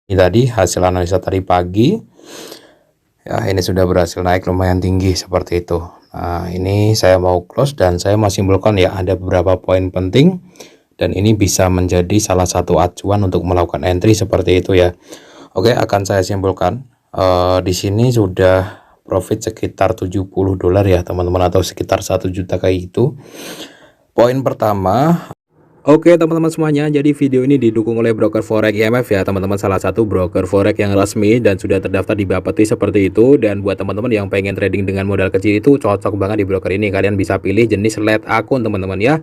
Ini tadi hasil analisa tadi pagi. Ya, ini sudah berhasil naik lumayan tinggi seperti itu. Nah, ini saya mau close dan saya mau simpulkan ya, ada beberapa poin penting dan ini bisa menjadi salah satu acuan untuk melakukan entry seperti itu ya. Oke, akan saya simpulkan. Di sini sudah profit sekitar 70 dolar ya teman-teman, atau sekitar 1 juta kayak gitu. Poin pertama. Oke teman-teman semuanya, jadi video ini didukung oleh broker forex IMF ya teman-teman, salah satu broker forex yang resmi dan sudah terdaftar di Bapeti seperti itu. Dan buat teman-teman yang pengen trading dengan modal kecil itu cocok banget di broker ini. Kalian bisa pilih jenis let akun teman-teman ya.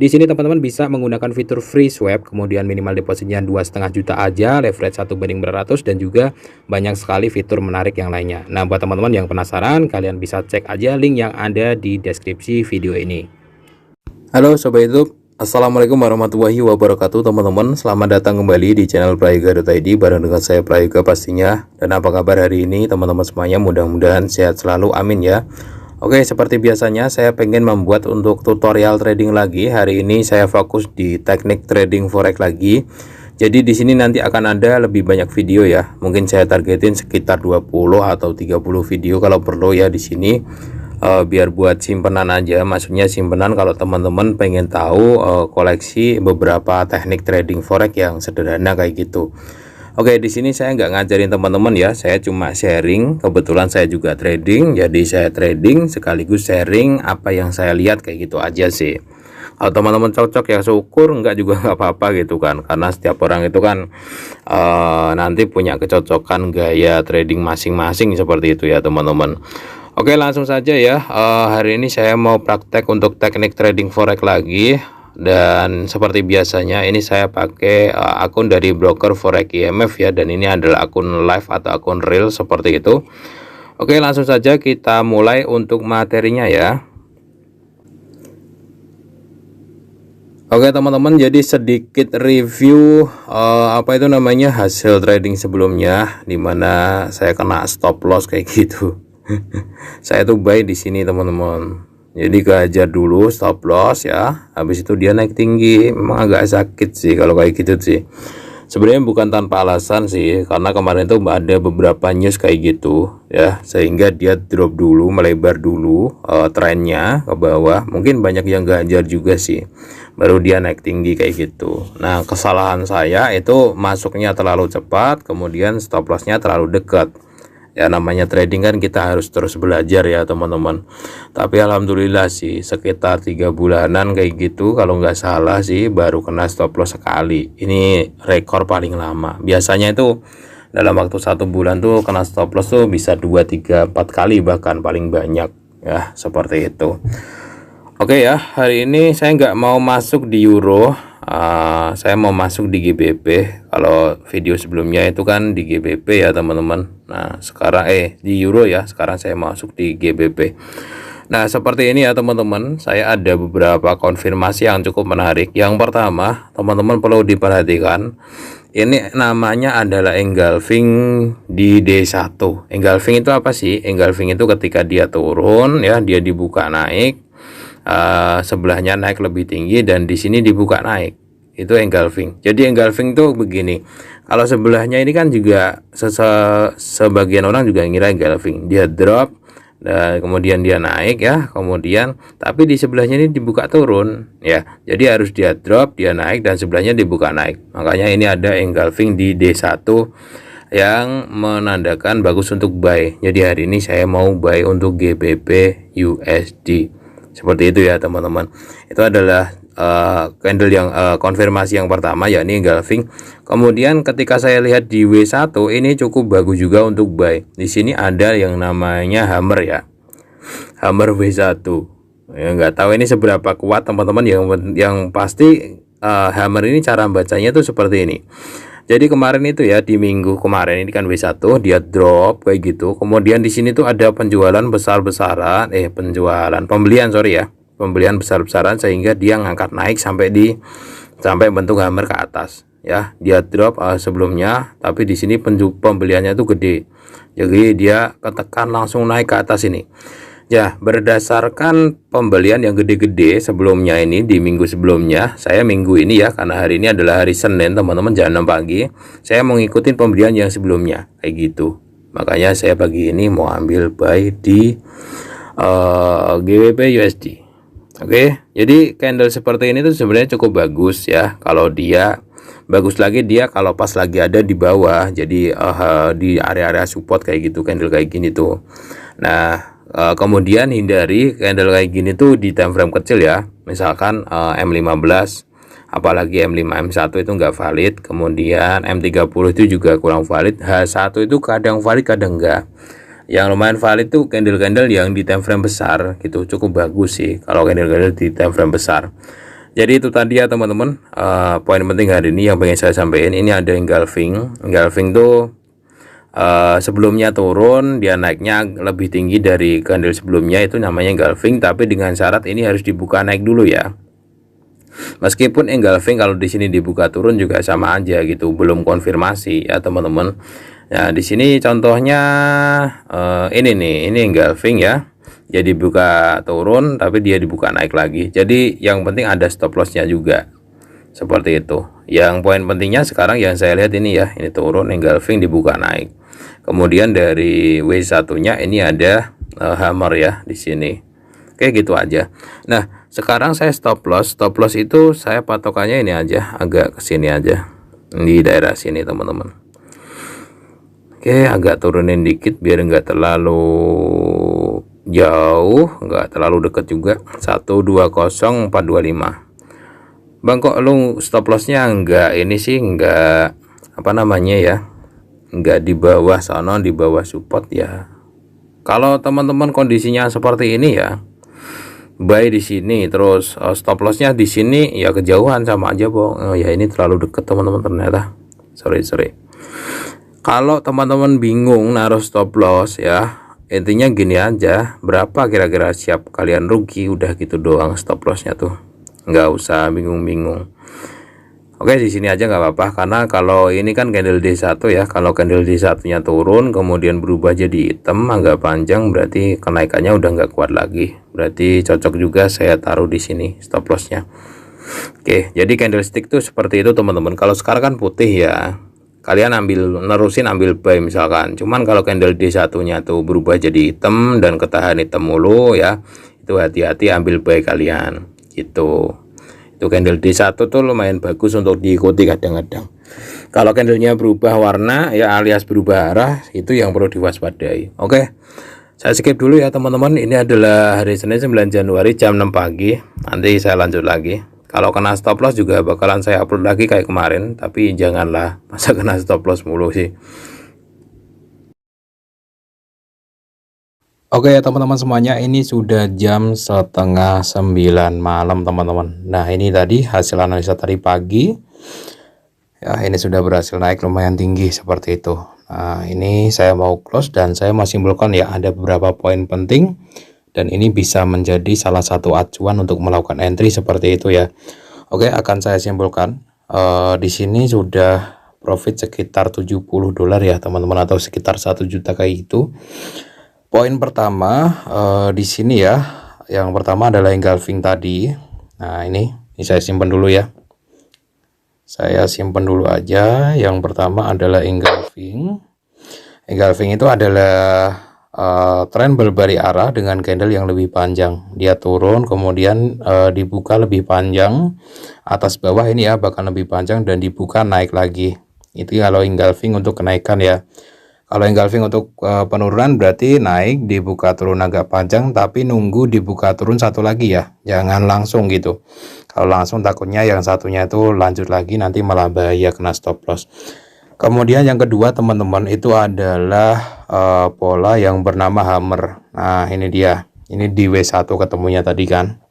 Di sini teman-teman bisa menggunakan fitur free swap, kemudian minimal depositnya 2,5 juta aja, leverage 1/100, dan juga banyak sekali fitur menarik yang lainnya. Nah, buat teman-teman yang penasaran, kalian bisa cek aja link yang ada di deskripsi video ini. Halo Sobat YouTube, Assalamualaikum warahmatullahi wabarakatuh teman-teman. Selamat datang kembali di channel prayoga.id bareng dengan saya Prayoga pastinya. Dan apa kabar hari ini teman-teman semuanya, mudah-mudahan sehat selalu, amin ya. Oke, seperti biasanya saya pengen membuat untuk tutorial trading lagi. Hari ini saya fokus di teknik trading forex lagi. Jadi di sini nanti akan ada lebih banyak video ya. Mungkin saya targetin sekitar 20 atau 30 video kalau perlu ya di sini. Biar buat simpenan aja, maksudnya simpenan kalau teman-teman pengen tahu koleksi beberapa teknik trading forex yang sederhana kayak gitu. Oke, di sini saya nggak ngajarin teman-teman ya, saya cuma sharing. Kebetulan saya juga trading, jadi saya trading sekaligus sharing apa yang saya lihat kayak gitu aja sih. Kalau teman-teman cocok ya syukur, enggak juga nggak apa-apa gitu kan, karena setiap orang itu kan nanti punya kecocokan gaya trading masing-masing seperti itu ya teman-teman. Oke, langsung saja ya. Hari ini saya mau praktek untuk teknik trading forex lagi. Dan seperti biasanya ini saya pakai akun dari broker forex IMF ya. Dan ini adalah akun live atau akun real seperti itu. Oke, langsung saja kita mulai untuk materinya ya. Oke teman-teman, jadi sedikit review apa itu namanya hasil trading sebelumnya, dimana saya kena stop loss kayak gitu. Saya tuh buy di sini teman-teman. Jadi kehajar dulu stop loss ya. Habis itu dia naik tinggi. Memang agak sakit sih kalau kayak gitu sih. Sebenarnya bukan tanpa alasan sih, karena kemarin tuh ada beberapa news kayak gitu ya, sehingga dia drop dulu, melebar dulu trennya ke bawah. Mungkin banyak yang gajar juga sih, baru dia naik tinggi kayak gitu. Nah, kesalahan saya itu masuknya terlalu cepat, kemudian stop lossnya terlalu dekat. Ya namanya trading kan kita harus terus belajar ya teman-teman. Tapi alhamdulillah sih sekitar 3 bulanan kayak gitu kalau nggak salah sih baru kena stop loss sekali. Ini rekor paling lama. Biasanya itu dalam waktu 1 bulan tuh kena stop loss tuh bisa 2, 3, 4 kali bahkan paling banyak ya, seperti itu. Oke ya, hari ini saya nggak mau masuk di euro. Saya mau masuk di GBP. Kalau video sebelumnya itu kan di GBP ya teman-teman. Nah sekarang di euro ya, sekarang saya masuk di GBP. Nah seperti ini ya teman-teman, saya ada beberapa konfirmasi yang cukup menarik. Yang pertama teman-teman perlu diperhatikan, ini namanya adalah engulfing di D1. Engulfing itu apa sih? Engulfing itu ketika dia turun ya, dia dibuka naik, sebelahnya naik lebih tinggi, dan di sini dibuka naik, itu engulfing. Jadi engulfing tuh begini, kalau sebelahnya ini kan juga sebagian orang juga ngira engulfing, dia drop dan kemudian dia naik ya, kemudian tapi di sebelahnya ini dibuka turun ya, jadi harus dia drop, dia naik, dan sebelahnya dibuka naik. Makanya ini ada engulfing di D1 yang menandakan bagus untuk buy. Jadi hari ini saya mau buy untuk GBP USD seperti itu ya teman-teman. Itu adalah candle yang konfirmasi yang pertama, yakni engulfing. Kemudian ketika saya lihat di W1 ini cukup bagus juga untuk buy. Di sini ada yang namanya hammer ya, hammer W1 ya, nggak tahu ini seberapa kuat teman-teman. Yang pasti hammer ini cara bacanya tuh seperti ini. Jadi kemarin itu ya, di minggu kemarin ini kan W1 dia drop kayak gitu. Kemudian di sini tuh ada penjualan besar-besaran, pembelian besar-besaran, sehingga dia ngangkat naik sampai bentuk hammer ke atas ya. Dia drop sebelumnya, tapi di sini pembeliannya tuh gede. Jadi dia ketekan langsung naik ke atas ini. Ya, berdasarkan pembelian yang gede-gede sebelumnya ini di minggu sebelumnya, saya minggu ini ya, karena hari ini adalah hari Senin, teman-teman jam 6 pagi, saya mau ngikutin pembelian yang sebelumnya, kayak gitu. Makanya saya pagi ini mau ambil buy di GBP USD. Oke, jadi candle seperti ini tuh sebenarnya cukup bagus ya. Kalau dia bagus lagi dia kalau pas lagi ada di bawah, jadi di area-area support kayak gitu, candle kayak gini tuh. Nah, kemudian hindari candle kayak gini tuh di time frame kecil ya, misalkan M15, apalagi M5 M1 itu nggak valid, kemudian M30 itu juga kurang valid, H1 itu kadang valid kadang enggak. Yang lumayan valid tuh candle-candle yang di time frame besar gitu, cukup bagus sih kalau candle-candle di time frame besar. Jadi itu tadi ya teman-teman, poin penting hari ini yang pengen saya sampaikan. Ini ada engulfing tuh sebelumnya turun, dia naiknya lebih tinggi dari candle sebelumnya, itu namanya engulfing, tapi dengan syarat ini harus dibuka naik dulu ya. Meskipun engulfing kalau di sini dibuka turun juga sama aja gitu, belum konfirmasi ya teman-teman. Nah, di sini contohnya ini nih, ini engulfing ya. Jadi buka turun tapi dia dibuka naik lagi. Jadi yang penting ada stop lossnya juga. Seperti itu. Yang poin pentingnya sekarang yang saya lihat ini ya, ini turun engulfing dibuka naik. Kemudian dari W1-nya ini ada hammer ya di sini. Oke, gitu aja. Nah, sekarang saya stop loss. Stop loss itu saya patokannya ini aja, agak ke sini aja. Di daerah sini, teman-teman. Oke, agak turunin dikit biar enggak terlalu jauh, enggak terlalu dekat juga. 120425. Bang, kok lu stop lossnya enggak ini sih, enggak apa namanya ya, enggak di bawah sana, di bawah support ya. Kalau teman-teman kondisinya seperti ini ya, buy di sini terus stop lossnya di sini ya, kejauhan sama aja Bang. Ya ini terlalu dekat teman-teman ternyata. Sorry. Kalau teman-teman bingung naruh stop loss ya, intinya gini aja, berapa kira-kira siap kalian rugi, udah gitu doang stop lossnya tuh, nggak usah bingung-bingung. Oke, di sini aja nggak apa-apa, karena kalau ini kan candle D1 ya, kalau candle D1 nya turun kemudian berubah jadi hitam agak panjang, berarti kenaikannya udah nggak kuat lagi, berarti cocok juga saya taruh di sini stop lossnya. Oke, jadi candlestick tuh seperti itu teman-teman. Kalau sekarang kan putih ya, kalian nerusin ambil buy misalkan. Cuman kalau candle D1 nya tuh berubah jadi hitam dan ketahan hitam mulu ya, itu hati-hati ambil buy kalian gitu. Itu candle D1 tuh lumayan bagus untuk diikuti kadang-kadang. Kalau candlenya berubah warna ya alias berubah arah, itu yang perlu diwaspadai. Oke, saya skip dulu ya teman-teman. Ini adalah hari Senin 9 Januari jam 6 pagi. Nanti saya lanjut lagi. Kalau kena stop loss juga bakalan saya upload lagi kayak kemarin, tapi janganlah masa kena stop loss mulu sih. Oke ya teman-teman semuanya, ini sudah jam setengah 9 malam teman-teman. Nah, ini tadi hasil analisa tadi pagi ya, ini sudah berhasil naik lumayan tinggi seperti itu. Nah, ini saya mau close dan saya mau simpulkan ya, ada beberapa poin penting dan ini bisa menjadi salah satu acuan untuk melakukan entry seperti itu ya. Oke, akan saya simpulkan. Di sini sudah profit sekitar 70 dolar ya teman-teman, atau sekitar 1 juta kayak gitu. Poin pertama di sini ya, yang pertama adalah engulfing tadi. Nah, ini saya simpan dulu ya. Saya simpan dulu aja. Yang pertama adalah engulfing. Engulfing itu adalah tren berbalik arah dengan candle yang lebih panjang. Dia turun kemudian dibuka lebih panjang, atas bawah ini ya bahkan lebih panjang, dan dibuka naik lagi. Itu kalau engulfing untuk kenaikan ya. Kalau engulfing untuk penurunan berarti naik dibuka turun agak panjang, tapi nunggu dibuka turun satu lagi ya, jangan langsung gitu. Kalau langsung takutnya yang satunya itu lanjut lagi, nanti malah bahaya kena stop loss. Kemudian yang kedua teman-teman itu adalah pola yang bernama hammer. Nah, ini dia, ini di W1 ketemunya tadi kan.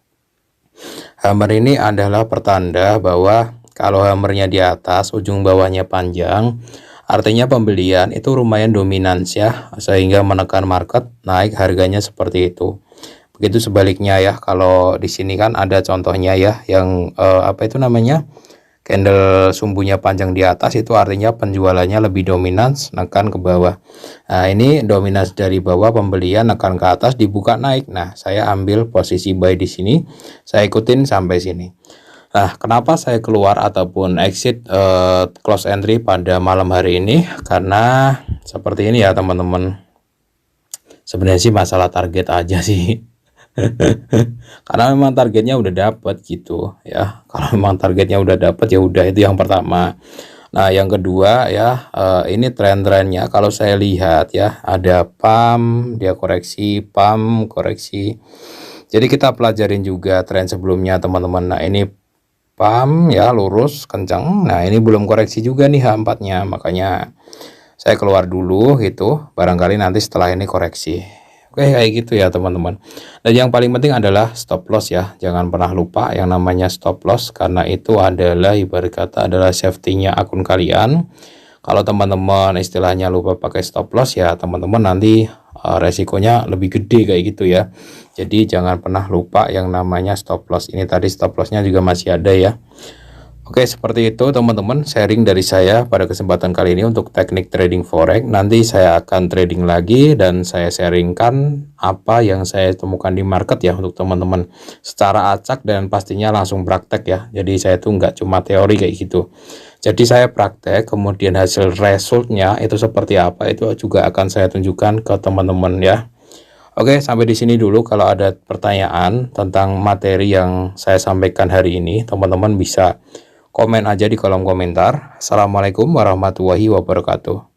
Hammer ini adalah pertanda bahwa kalau hammernya di atas, ujung bawahnya panjang, artinya pembelian itu lumayan dominan ya, sehingga menekan market naik harganya seperti itu. Begitu sebaliknya ya, kalau di sini kan ada contohnya ya, yang apa itu namanya, candle sumbunya panjang di atas, itu artinya penjualannya lebih dominan, nekan ke bawah. Nah, ini dominasi dari bawah, pembelian nekan ke atas, dibuka naik. Nah, saya ambil posisi buy di sini, saya ikutin sampai sini. Nah, kenapa saya keluar ataupun exit close entry pada malam hari ini? Karena seperti ini ya teman-teman. Sebenarnya sih masalah target aja sih. Karena memang targetnya udah dapet gitu ya. Kalau memang targetnya udah dapet, ya udah, itu yang pertama. Nah, yang kedua ya, ini tren-trennya kalau saya lihat ya, ada pump, dia koreksi, pump, koreksi. Jadi kita pelajarin juga tren sebelumnya teman-teman. Nah, ini pump ya, lurus kencang. Nah, ini belum koreksi juga nih H4-nya, makanya saya keluar dulu gitu, barangkali nanti setelah ini koreksi. Oke, kayak gitu ya teman-teman. Dan yang paling penting adalah stop loss ya. Jangan pernah lupa yang namanya stop loss, karena itu adalah ibarat kata adalah safety-nya akun kalian. Kalau teman-teman istilahnya lupa pakai stop loss, ya teman-teman nanti resikonya lebih gede kayak gitu ya. Jadi jangan pernah lupa yang namanya stop loss. Ini tadi stop loss-nya juga masih ada ya. Oke, seperti itu teman-teman sharing dari saya pada kesempatan kali ini untuk teknik trading forex. Nanti saya akan trading lagi dan saya sharingkan apa yang saya temukan di market ya untuk teman-teman secara acak dan pastinya langsung praktek ya. Jadi saya tuh nggak cuma teori kayak gitu. Jadi saya praktek, kemudian hasil resultnya itu seperti apa itu juga akan saya tunjukkan ke teman-teman ya. Oke, sampai di sini dulu. Kalau ada pertanyaan tentang materi yang saya sampaikan hari ini, teman-teman bisa komen aja di kolom komentar. Assalamualaikum warahmatullahi wabarakatuh.